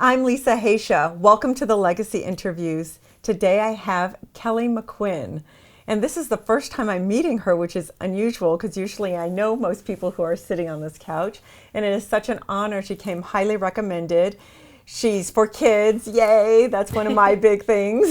I'm Lisa Haisha. Welcome to the Legacy Interviews. Today I have Kellee McQuinn. And this is the first time I'm meeting her, which is unusual because usually I know most people who are sitting on this couch. And it is such an honor. She came highly recommended. She's for kids, yay, that's one of my big things.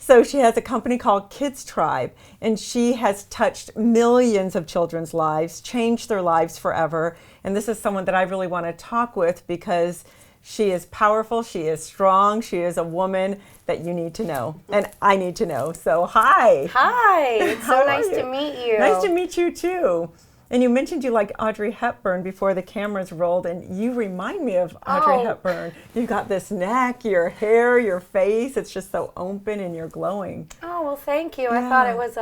So she has a company called KidTribe, and she has touched millions of children's lives, changed their lives forever. And this is someone that I really want to talk with because she is powerful, she is strong, she is a woman that you need to know, and I need to know. So hi. Hi, it's so nice to meet you. Nice to meet you too. And you mentioned you like Audrey Hepburn before the cameras rolled, and you remind me of Audrey Hepburn. You've got this neck, your hair, your face, it's just so open and you're glowing. Oh, well, thank you. Yeah. I thought it was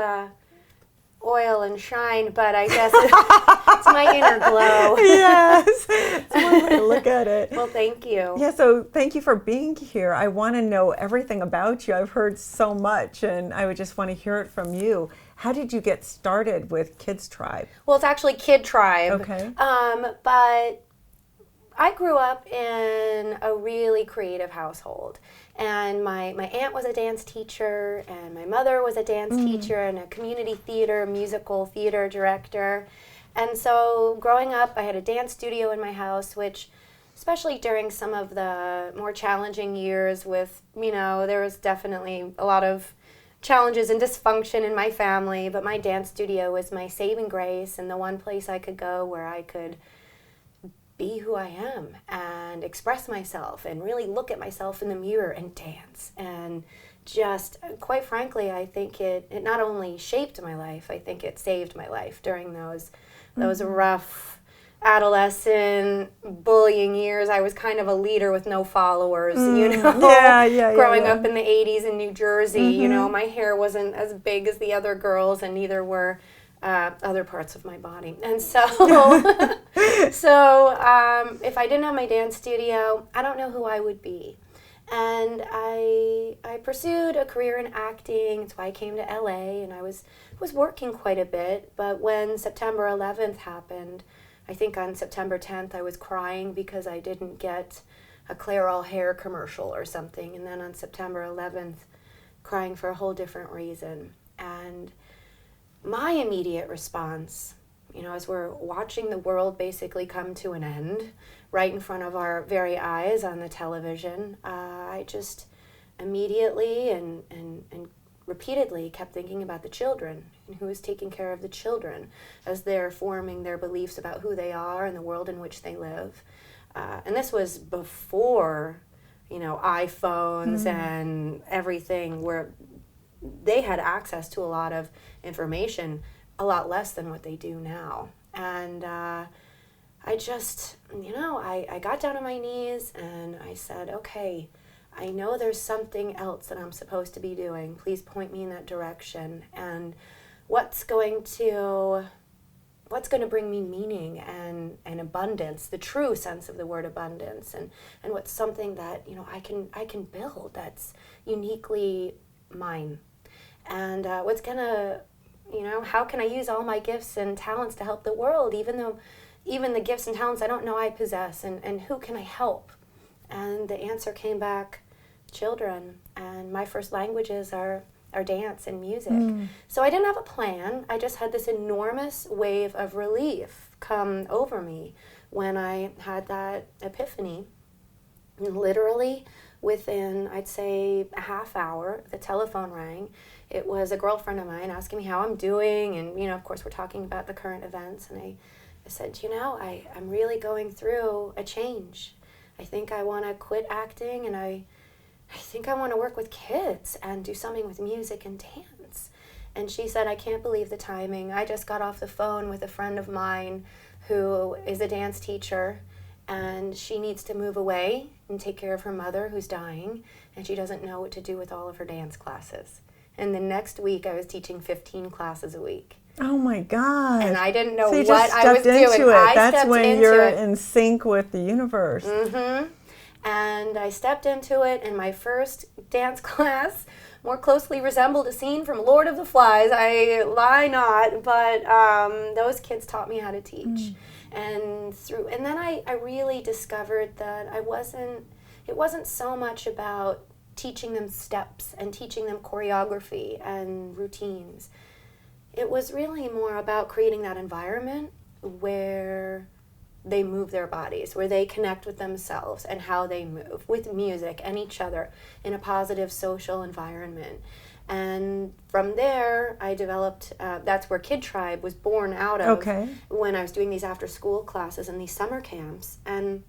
oil and shine, but I guess it's my inner glow. Yes, it's one way to look at it. Well, thank you. Yeah, so thank you for being here. I want to know everything about you. I've heard so much, and I would just want to hear it from you. How did you get started with KidTribe? Well, it's actually KidTribe. Okay. But I grew up in a really creative household. And my aunt was a dance teacher, and my mother was a dance teacher and a community theater, musical theater director. And so growing up, I had a dance studio in my house, which, especially during some of the more challenging years with, there was definitely a lot of challenges and dysfunction in my family, but my dance studio was my saving grace and the one place I could go where I could be who I am and express myself and really look at myself in the mirror and dance. And just, quite frankly, I think it not only shaped my life, I think it saved my life during those rough adolescent bullying years. I was kind of a leader with no followers, growing up in the 80s in New Jersey. My hair wasn't as big as the other girls, and neither were other parts of my body. And so if I didn't have my dance studio, I don't know who I would be. And I pursued a career in acting. That's why I came to LA, and I was working quite a bit. But when September 11th happened, I think on September 10th I was crying because I didn't get a Clairol hair commercial or something. And then on September 11th, crying for a whole different reason. And my immediate response, as we're watching the world basically come to an end right in front of our very eyes on the television, I just immediately and repeatedly kept thinking about the children and who is taking care of the children as they're forming their beliefs about who they are and the world in which they live. And this was before, iPhones and everything, where they had access to a lot of information, a lot less than what they do now. And I just, I got down on my knees and I said, okay, I know there's something else that I'm supposed to be doing. Please point me in that direction. And what's going to bring me meaning and abundance, the true sense of the word abundance, and what's something that, I can build that's uniquely mine. And what's gonna, how can I use all my gifts and talents to help the world, even the gifts and talents I don't know I possess, and who can I help? And the answer came back, children. And my first languages are dance and music. So I didn't have a plan. I just had this enormous wave of relief come over me when I had that epiphany. And literally within, I'd say, a half hour, the telephone rang. It was a girlfriend of mine asking me how I'm doing, and of course we're talking about the current events, and I said, I'm really going through a change. I think I want to quit acting, and I think I want to work with kids and do something with music and dance. And she said, I can't believe the timing. I just got off the phone with a friend of mine who is a dance teacher, and she needs to move away and take care of her mother who's dying, and she doesn't know what to do with all of her dance classes. And the next week, I was teaching 15 classes a week. Oh my God. And I didn't know so what I was doing. That's when you're in sync with the universe. And I stepped into it, and my first dance class more closely resembled a scene from Lord of the Flies. I lie not, but those kids taught me how to teach. And then I really discovered that I wasn't it wasn't so much about teaching them steps and teaching them choreography and routines. It was really more about creating that environment where they move their bodies, where they connect with themselves and how they move with music and each other in a positive social environment. And from there, I developed, that's where KidTribe was born out of, when I was doing these after-school classes and these summer camps. And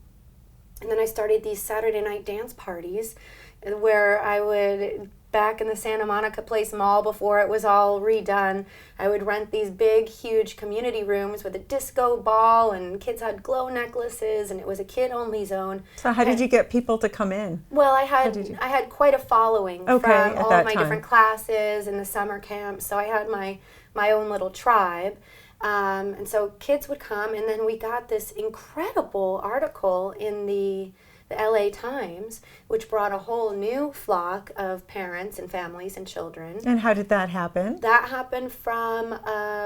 then I started these Saturday night dance parties where I would, back in the Santa Monica Place Mall before it was all redone, I would rent these big, huge community rooms with a disco ball, and kids had glow necklaces, and it was a kid-only zone. So how did you get people to come in? Well, I had quite a following from all of my different classes and the summer camps, so I had my own little tribe. And so kids would come, and then we got this incredible article in the LA Times, which brought a whole new flock of parents and families and children. And how did that happen? That happened from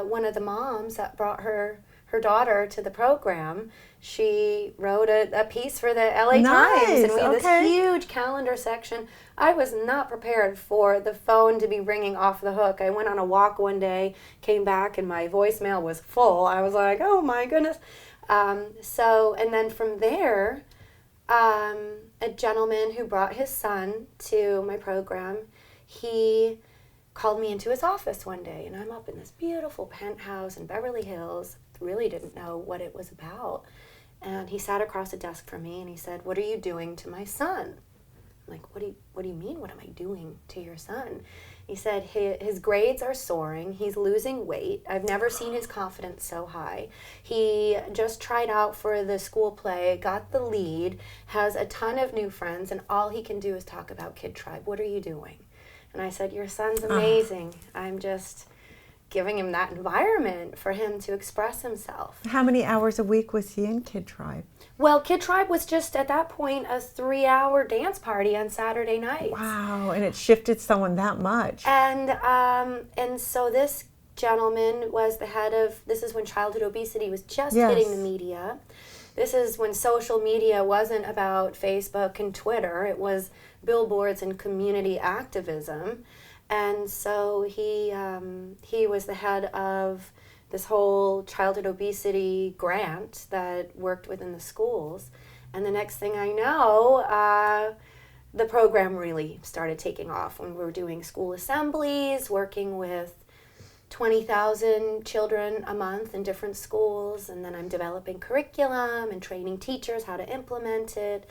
one of the moms that brought her daughter to the program. She wrote a piece for the LA Times, and we had this huge calendar section. I was not prepared for the phone to be ringing off the hook. I went on a walk one day, came back, and my voicemail was full. I was like, oh my goodness. And then from there, a gentleman who brought his son to my program, he called me into his office one day, and I'm up in this beautiful penthouse in Beverly Hills, really didn't know what it was about. And he sat across a desk from me, and he said, "What are you doing to my son?" I'm like, what do you mean, what am I doing to your son? He said, his grades are soaring, he's losing weight, I've never seen his confidence so high. He just tried out for the school play, got the lead, has a ton of new friends, and all he can do is talk about KidTribe. What are you doing? And I said, your son's amazing. I'm just giving him that environment for him to express himself. How many hours a week was he in KidTribe? Well, KidTribe was just at that point a 3-hour dance party on Saturday nights. Wow, and it shifted someone that much. And so this gentleman was the head of, this is when childhood obesity was just hitting the media. This is when social media wasn't about Facebook and Twitter. It was billboards and community activism. And so he was the head of this whole childhood obesity grant that worked within the schools. And the next thing I know, the program really started taking off when we were doing school assemblies, working with 20,000 children a month in different schools. And then I'm developing curriculum and training teachers how to implement it.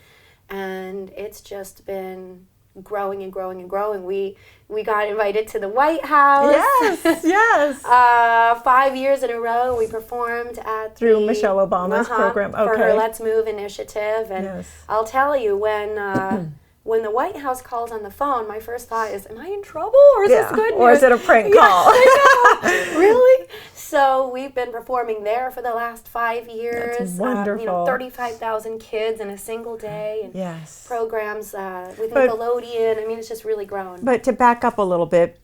And it's just been growing and growing and growing. We got invited to the White House. Yes. 5 years in a row, we performed at through Michelle Obama's program. For her Let's Move initiative. And I'll tell you, when the White House calls on the phone, my first thought is, am I in trouble, or is this good news? Or is it a prank call? I know. Really? So we've been performing there for the last 5 years. That's wonderful. 35,000 kids in a single day. And programs with Nickelodeon. I mean, it's just really grown. But to back up a little bit,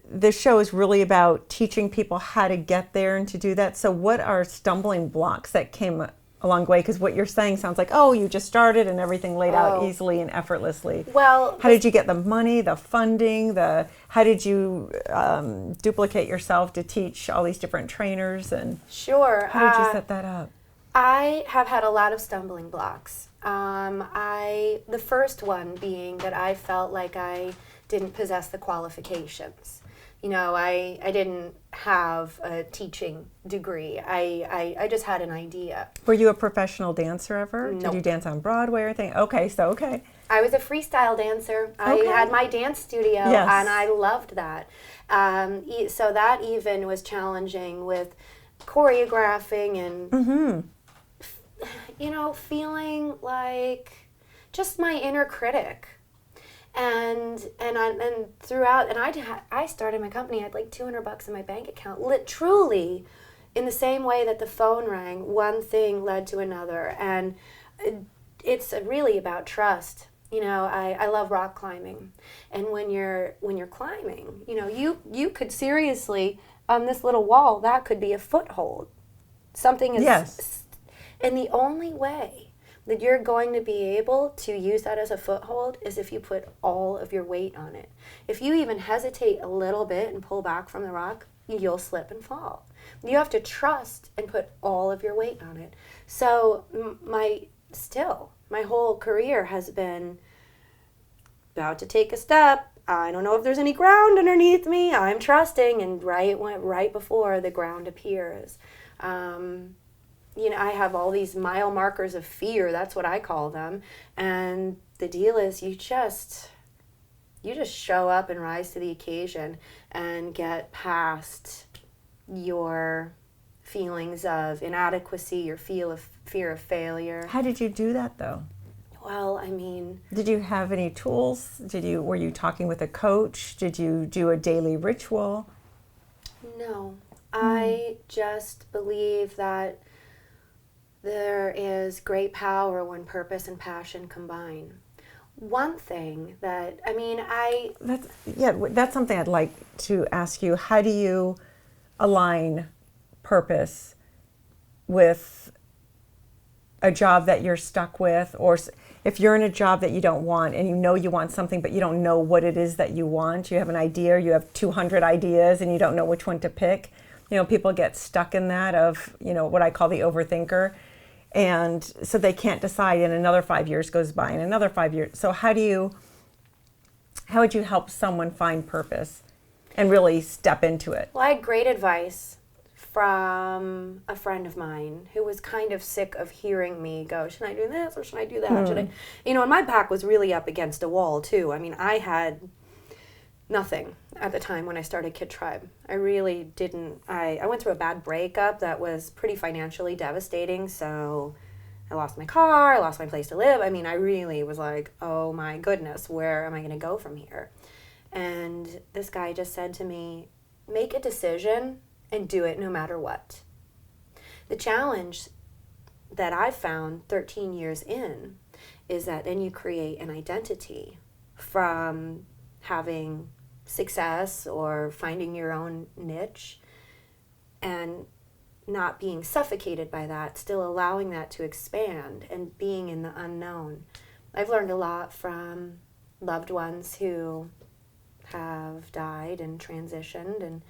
this show is really about teaching people how to get there and to do that. So what are stumbling blocks that came along the way? Because what you're saying sounds like, oh, you just started and everything laid out easily and effortlessly. Well, how did you get the money, the funding, how did you duplicate yourself to teach all these different trainers? And sure. How did you set that up? I have had a lot of stumbling blocks. The first one being that I felt like I didn't possess the qualifications. You know, I didn't have a teaching degree. I just had an idea. Were you a professional dancer ever? Nope. Did you dance on Broadway or anything? Okay. I was a freestyle dancer. I had my dance studio, and I loved that. So that even was challenging with choreographing and, feeling like just my inner critic. And throughout, and I started my company. I had like $200 in my bank account. Truly, in the same way that the phone rang, one thing led to another, and it's really about trust. You know, I love rock climbing, and when you're climbing, you could seriously on this little wall that could be a foothold. Something is, and the only way that you're going to be able to use that as a foothold is if you put all of your weight on it. If you even hesitate a little bit and pull back from the rock, you'll slip and fall. You have to trust and put all of your weight on it. So my whole career has been about to take a step. I don't know if there's any ground underneath me. I'm trusting, and right before the ground appears. I have all these mile markers of fear. That's what I call them. And the deal is you just show up and rise to the occasion and get past your feelings of inadequacy, your fear of failure. How did you do that, though? Well, I mean... Did you have any tools? Were you talking with a coach? Did you do a daily ritual? No. I just believe that there is great power when purpose and passion combine. One thing that, that's something I'd like to ask you. How do you align purpose with a job that you're stuck with, or if you're in a job that you don't want and you know you want something but you don't know what it is that you want? You have an idea, you have 200 ideas and you don't know which one to pick. People get stuck in that of, what I call the overthinker. And so they can't decide, and another 5 years goes by and another 5 years. So how would you help someone find purpose and really step into it? Well, I had great advice from a friend of mine who was kind of sick of hearing me go, should I do this or should I do that? Should I? And my back was really up against a wall too. I had nothing at the time when I started KidTribe. I really didn't. I went through a bad breakup that was pretty financially devastating. So I lost my car, I lost my place to live. I really was like, oh my goodness, where am I going to go from here? And this guy just said to me, make a decision and do it no matter what. The challenge that I've found 13 years in is that then you create an identity from having success or finding your own niche and not being suffocated by that, still allowing that to expand and being in the unknown. I've learned a lot from loved ones who have died and transitioned, and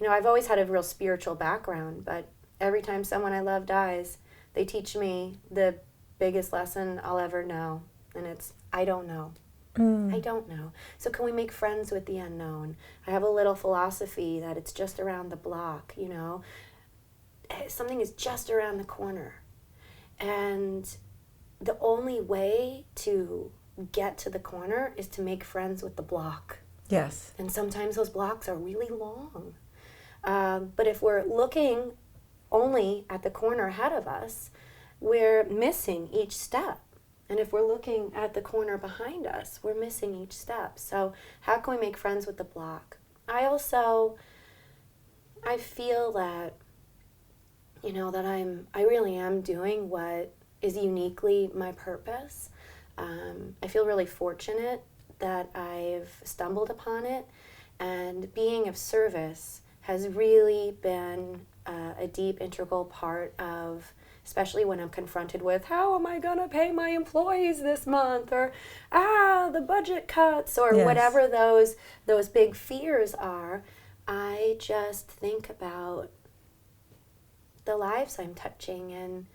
I've always had a real spiritual background, but every time someone I love dies, they teach me the biggest lesson I'll ever know, and it's I don't know. I don't know. So can we make friends with the unknown? I have a little philosophy that it's just around the block, Something is just around the corner. And the only way to get to the corner is to make friends with the block. Yes. And sometimes those blocks are really long. But if we're looking only at the corner ahead of us, we're missing each step. And if we're looking at the corner behind us, we're missing each step. So how can we make friends with the block? I feel that, that I really am doing what is uniquely my purpose. I feel really fortunate that I've stumbled upon it, and being of service has really been a deep, integral part of, especially when I'm confronted with, how am I going to pay my employees this month? Or, the budget cuts, or whatever those big fears are. I just think about the lives I'm touching and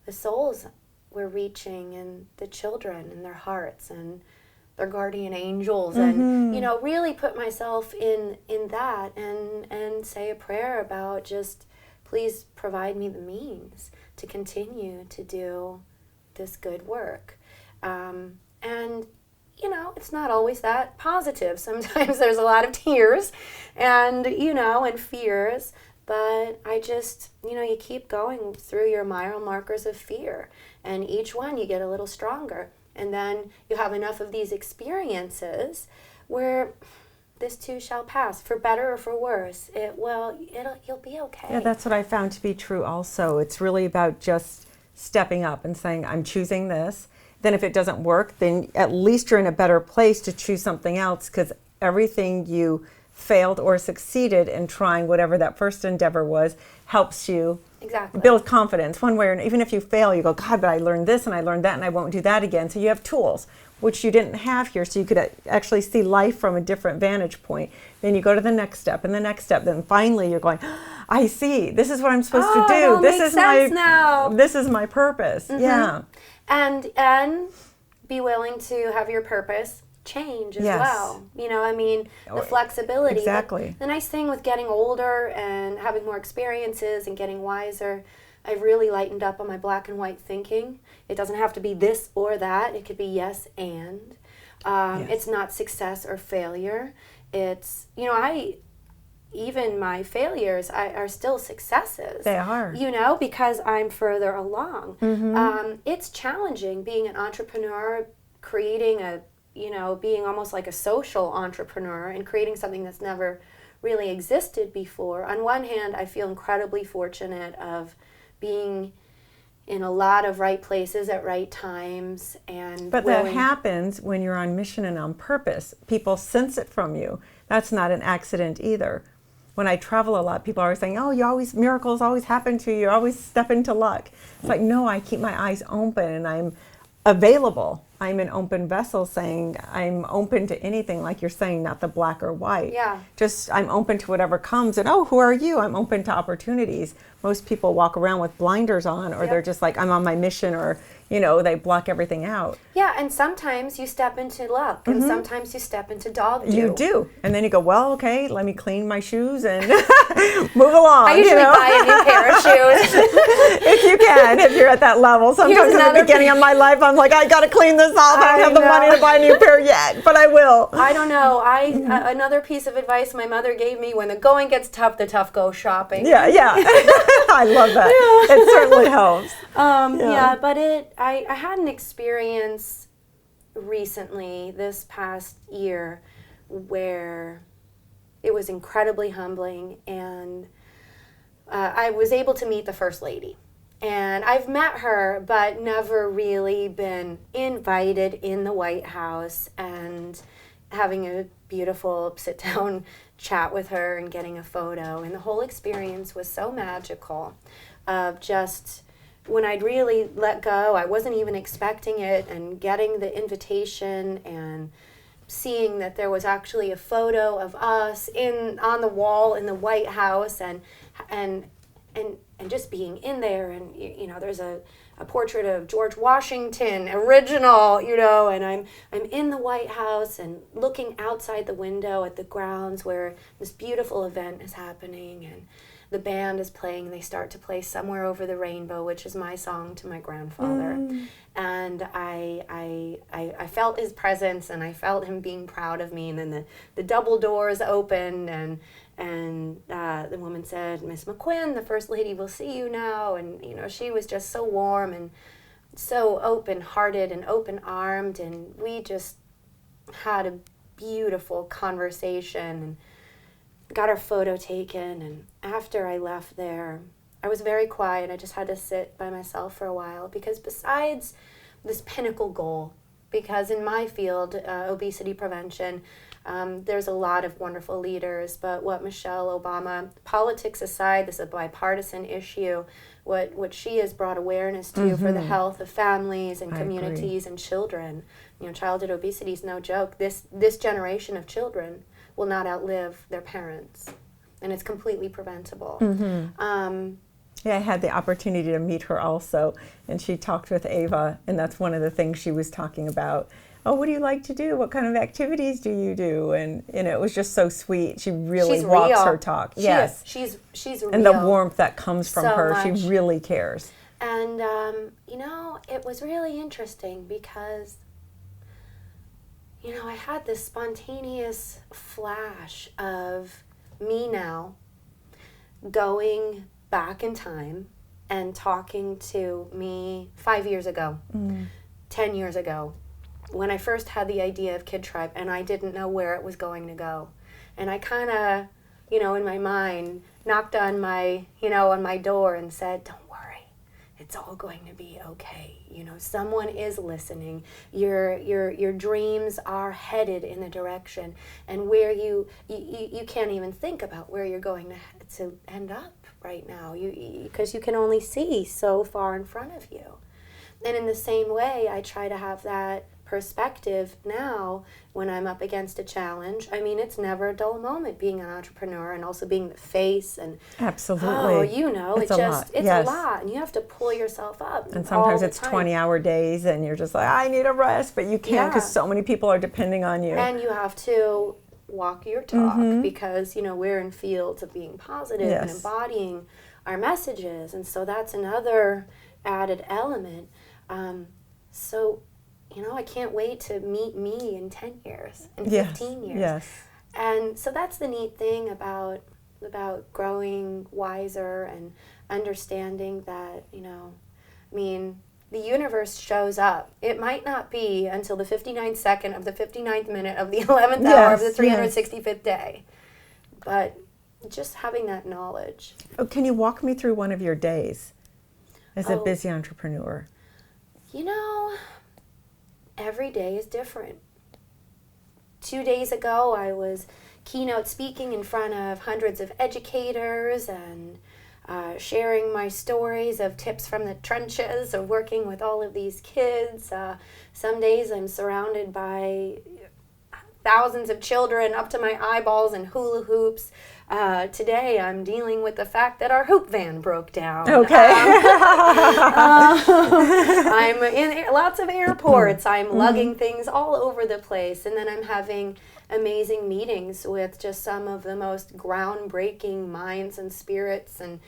the souls we're reaching and the children and their hearts and their guardian angels, and really put myself in that and say a prayer about just please provide me the means to continue to do this good work. And it's not always that positive. Sometimes there's a lot of tears and and fears, but I just you keep going through your mile markers of fear, and each one you get a little stronger. And then you have enough of these experiences where this too shall pass, for better or for worse. You'll be okay. Yeah, that's what I found to be true also. It's really about just stepping up and saying, I'm choosing this. Then if it doesn't work, then at least you're in a better place to choose something else, because everything you failed or succeeded in trying whatever that first endeavor was helps you exactly build confidence one way or another. Even if you fail, you go, God, but I learned this and I learned that and I won't do that again. So you have tools, which you didn't have here. So you could actually see life from a different vantage point. Then you go to the next step and the next step. Then finally you're going, I see, this is what I'm supposed to do. It all This makes is sense now. This is my purpose. Yeah. And be willing to have your purpose change as Yes. well. You know, I mean, the flexibility. Exactly. The nice thing with getting older and having more experiences and getting wiser, I've really lightened up on my black and white thinking. It doesn't have to be this or that. It could be yes and. Yes. It's not success or failure. It's, you know, even my failures are still successes. They are. You know, because I'm further along. Mm-hmm. It's challenging being an entrepreneur, creating being almost like a social entrepreneur and creating something that's never really existed before. On one hand, I feel incredibly fortunate of being in a lot of right places at right times. But that happens when you're on mission and on purpose. People sense it from you. That's not an accident either. When I travel a lot, people are always saying, oh, miracles always happen to you. You always step into luck. It's like, no, I keep my eyes open and I'm available. I'm an open vessel, saying I'm open to anything, like you're saying, not the black or white. Yeah. Just I'm open to whatever comes. And who are you? I'm open to opportunities. Most people walk around with blinders on, or they're just like, I'm on my mission, or they block everything out. Yeah, and sometimes you step into luck, and sometimes you step into dog do. You do. And then you go, well, okay, let me clean my shoes and move along. I usually buy a new pair of shoes. If you can, if you're at that level. Sometimes at the beginning of my life, I'm like, I got to clean this off. I don't have the money to buy a new pair yet, but I will. I don't know. Another piece of advice my mother gave me: when the going gets tough, the tough go shopping. Yeah. I love that. Yeah. It certainly helps. Yeah, but I had an experience recently, this past year, where it was incredibly humbling, and I was able to meet the First Lady. And I've met her, but never really been invited in the White House and having a beautiful sit-down chat with her and getting a photo. And the whole experience was so magical of just when I'd really let go, I wasn't even expecting it, and getting the invitation and seeing that there was actually a photo of us on the wall in the White House, and just being in there, and there's a portrait of George Washington, original, and I'm in the White House and looking outside the window at the grounds where this beautiful event is happening, and the band is playing. They start to play Somewhere Over the Rainbow, which is my song to my grandfather. And I felt his presence, and I felt him being proud of me. And then the double doors opened, and the woman said, Miss McQuinn, the First Lady will see you now. And, she was just so warm and so open-hearted and open-armed. And we just had a beautiful conversation and got our photo taken. And after I left there, I was very quiet. I just had to sit by myself for a while, because besides this pinnacle goal, because in my field, obesity prevention, there's a lot of wonderful leaders, but what Michelle Obama, politics aside, this is a bipartisan issue, what she has brought awareness to for the health of families and communities and children. Childhood obesity is no joke. This generation of children will not outlive their parents, and it's completely preventable. Yeah, I had the opportunity to meet her also, and she talked with Ava, and that's one of the things she was talking about. Oh, what do you like to do? What kind of activities do you do? And it was just so sweet. She really walks her talk. Yes, she's real. And the warmth that comes from her, much. she really cares. And it was really interesting because I had this spontaneous flash of me now going back in time and talking to me 5 years ago, 10 years ago, when I first had the idea of KidTribe, and I didn't know where it was going to go. And I kind of, in my mind, knocked on my door and said, don't worry, it's all going to be okay. You know, someone is listening. Your dreams are headed in the direction, and where you can't even think about where you're going to end up right now. Because you can only see so far in front of you. And in the same way, I try to have that perspective now when I'm up against a challenge. I mean, it's never a dull moment being an entrepreneur and also being the face and absolutely. Oh, you know, it's a yes. lot, and you have to pull yourself up. And sometimes it's 20-hour days, and you're just like, I need a rest, but you can't because so many people are depending on you. And you have to walk your talk because, you know, we're in fields of being positive and embodying our messages, and so that's another added element. So, you know, I can't wait to meet me in 10 years, in 15 years. Yes. And so that's the neat thing about growing wiser and understanding that, you know, I mean, the universe shows up. It might not be until the 59th second of the 59th minute of the 11th hour of the 365th day. But just having that knowledge. Oh, can you walk me through one of your days as a busy entrepreneur? You know, every day is different. 2 days ago, I was keynote speaking in front of hundreds of educators and sharing my stories of tips from the trenches of working with all of these kids. Some days I'm surrounded by thousands of children up to my eyeballs in hula hoops. Today I'm dealing with the fact that our hoop van broke down. Okay. I'm in lots of airports. I'm lugging things all over the place. And then I'm having amazing meetings with just some of the most groundbreaking minds and spirits and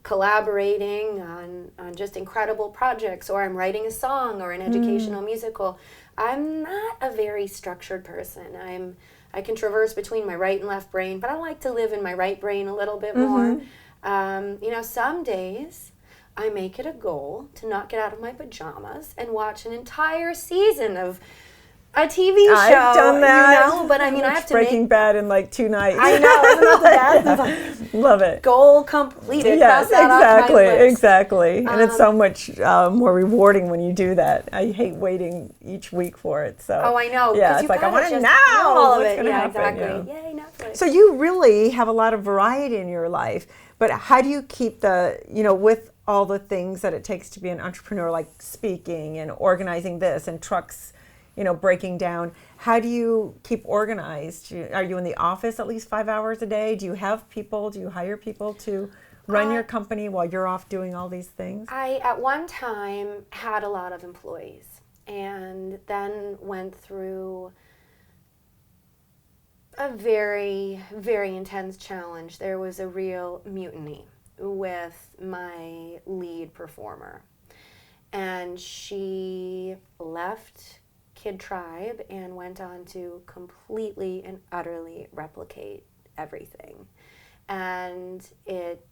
collaborating on just incredible projects, or I'm writing a song or an educational musical. I'm not a very structured person. I can traverse between my right and left brain, but I like to live in my right brain a little bit more. You know, some days I make it a goal to not get out of my pajamas and watch an entire season of a TV show. I've done that. You know, but I mean, I have to Breaking Bad in like 2 nights. I know, isn't that the best? Love it. Goal completed. Yes, exactly. And it's so much more rewarding when you do that. I hate waiting each week for it. So. Oh, I know. Yeah, it's like I want to know all of what's it. going to happen. Exactly. Yay, Netflix. So you really have a lot of variety in your life. But how do you keep with all the things that it takes to be an entrepreneur, like speaking and organizing this and trucks, breaking down? How do you keep organized? Are you in the office at least 5 hours a day? Do you have people? Do you hire people to run your company while you're off doing all these things? I, at one time, had a lot of employees and then went through a very, very intense challenge. There was a real mutiny with my lead performer. And she left KidTribe and went on to completely and utterly replicate everything. And it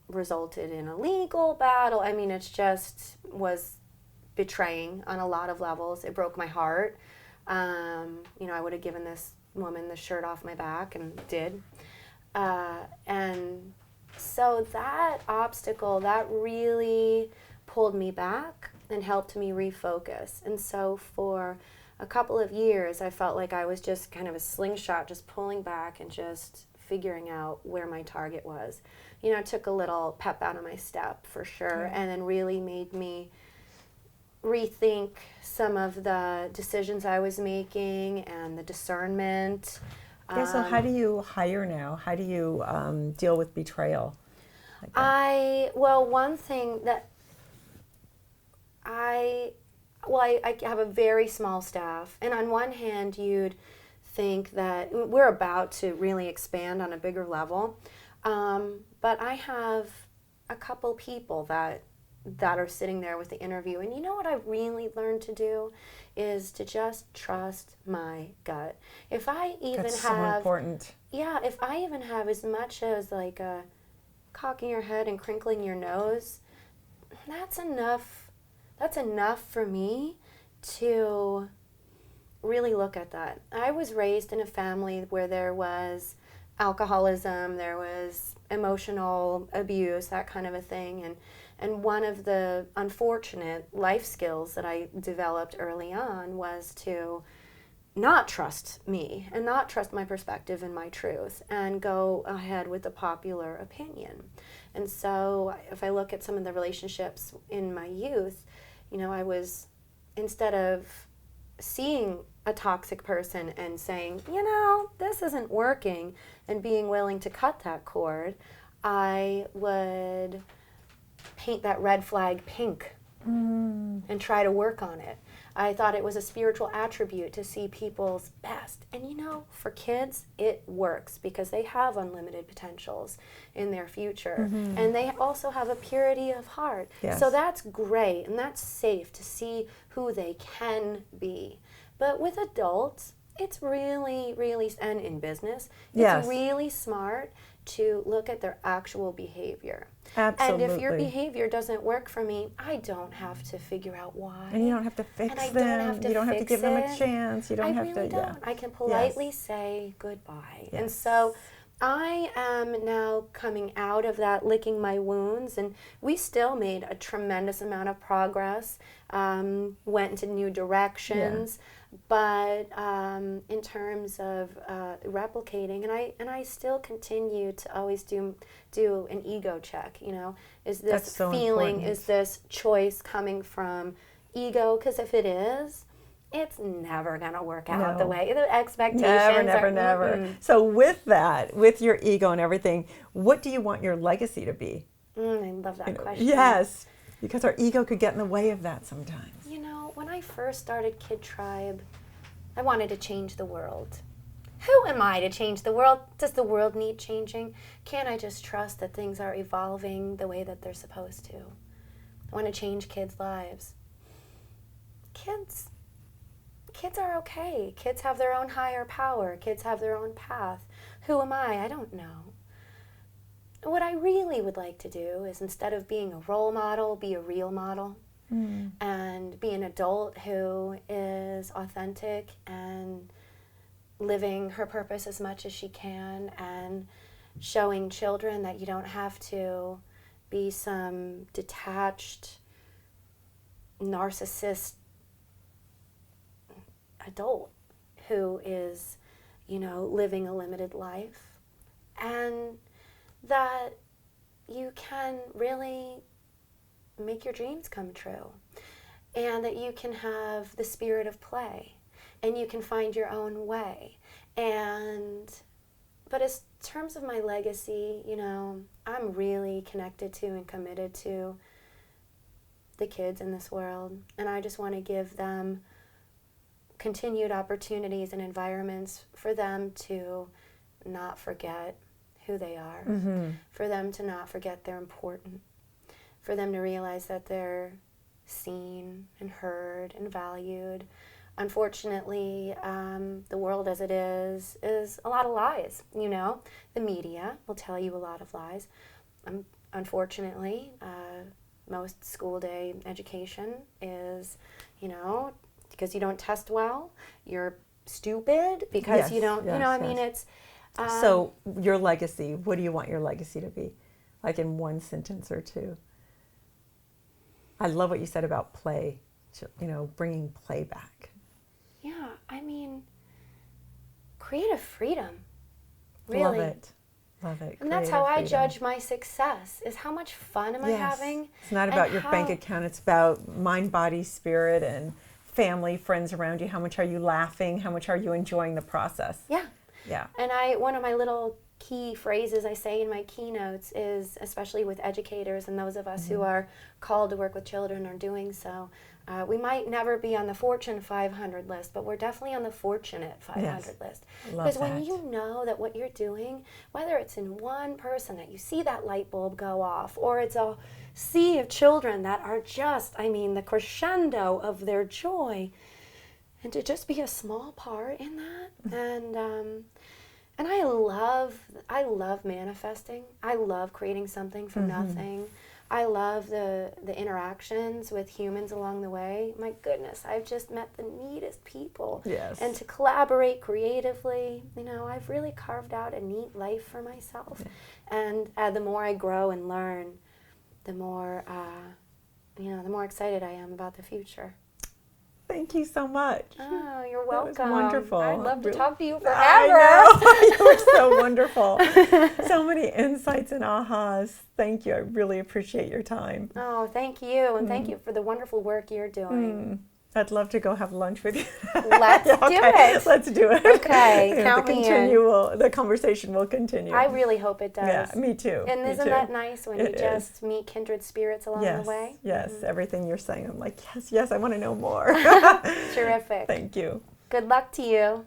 resulted in a legal battle. I mean, it just was betraying on a lot of levels. It broke my heart. I would have given this woman the shirt off my back and did. And so that obstacle, that really pulled me back and helped me refocus. And so for a couple of years, I felt like I was just kind of a slingshot, just pulling back and just figuring out where my target was. It took a little pep out of my step for sure, and then really made me rethink some of the decisions I was making and the discernment. Okay, so how do you hire now? How do you deal with betrayal? One thing that I have a very small staff, and on one hand you'd think that we're about to really expand on a bigger level, but I have a couple people that are sitting there with the interview, and you know what I've really learned to do is to just trust my gut. If I even That's so important. Yeah, if I even have as much as like a cocking your head and crinkling your nose, that's enough. That's enough for me to really look at that. I was raised in a family where there was alcoholism, there was emotional abuse, that kind of a thing, And one of the unfortunate life skills that I developed early on was to not trust me and not trust my perspective and my truth and go ahead with the popular opinion. And so if I look at some of the relationships in my youth, you know, I was, instead of seeing a toxic person and saying, you know, this isn't working, and being willing to cut that cord, I would paint that red flag pink and try to work on it. I thought it was a spiritual attribute to see people's best. And you know, for kids, it works because they have unlimited potentials in their future. And they also have a purity of heart. Yes. So that's great and that's safe to see who they can be. But with adults, it's really, really, and in business, it's really smart to look at their actual behavior. Absolutely. And if your behavior doesn't work for me, I don't have to figure out why. And you don't have to fix them. You don't have to give them a chance. You don't have to. Yeah. I can politely say goodbye. And so I am now coming out of that, licking my wounds, and we still made a tremendous amount of progress, went into new directions, but in terms of replicating, and I still continue to always do an ego check, you know, is this feeling, important. Is this choice coming from ego? Because if it is, it's never going to work out the way. The expectations never. So with that, with your ego and everything, what do you want your legacy to be? I love that question. Yes, because our ego could get in the way of that sometimes. You know, when I first started KidTribe, I wanted to change the world. Who am I to change the world? Does the world need changing? Can't I just trust that things are evolving the way that they're supposed to? I want to change kids' lives. Kids are okay. Kids have their own higher power. Kids have their own path. Who am I? I don't know. What I really would like to do is, instead of being a role model, be a real model. And be an adult who is authentic and living her purpose as much as she can, and showing children that you don't have to be some detached, narcissist adult who is, you know, living a limited life, and that you can really make your dreams come true, and that you can have the spirit of play, and you can find your own way. But as terms of my legacy, you know, I'm really connected to and committed to the kids in this world, and I just want to give them continued opportunities and environments for them to not forget who they are, for them to not forget they're important, for them to realize that they're seen and heard and valued. Unfortunately, the world as it is a lot of lies, you know. The media will tell you a lot of lies. Unfortunately, most school day education is, you know, because you don't test well, you're stupid, because you don't, you know, I mean, it's... so your legacy, what do you want your legacy to be? Like in one sentence or two. I love what you said about play, you know, bringing play back. Yeah, I mean, creative freedom, really. Love it. Love it. And that's how I judge my success, is how much fun am I having. It's not about your bank account, it's about mind, body, spirit, and family, friends around you. How much are you laughing? How much are you enjoying the process? Yeah. Yeah. And one of my little key phrases I say in my keynotes is, especially with educators and those of us who are called to work with children or doing so, we might never be on the Fortune 500 list, but we're definitely on the fortunate 500 list. Because when you know that what you're doing, whether it's in one person that you see that light bulb go off, or it's a sea of children that are just, I mean, the crescendo of their joy, and to just be a small part in that, and I love manifesting. I love creating something from nothing. I love the interactions with humans along the way. My goodness, I've just met the neatest people. Yes. And to collaborate creatively, you know, I've really carved out a neat life for myself. Yeah. And the more I grow and learn, the more the more excited I am about the future. Thank you so much. Oh, you're welcome. That was wonderful. I'd love to talk to you forever. I know. You were so wonderful. So many insights and ahas. Thank you. I really appreciate your time. Oh, thank you. And thank you for the wonderful work you're doing. I'd love to go have lunch with you. Let's do it. Let's do it. Okay, count me in. The conversation will continue. I really hope it does. Yeah, me too. And isn't that nice when you just meet kindred spirits along the way? Yes, everything you're saying, I'm like, yes, I want to know more. Terrific. Thank you. Good luck to you.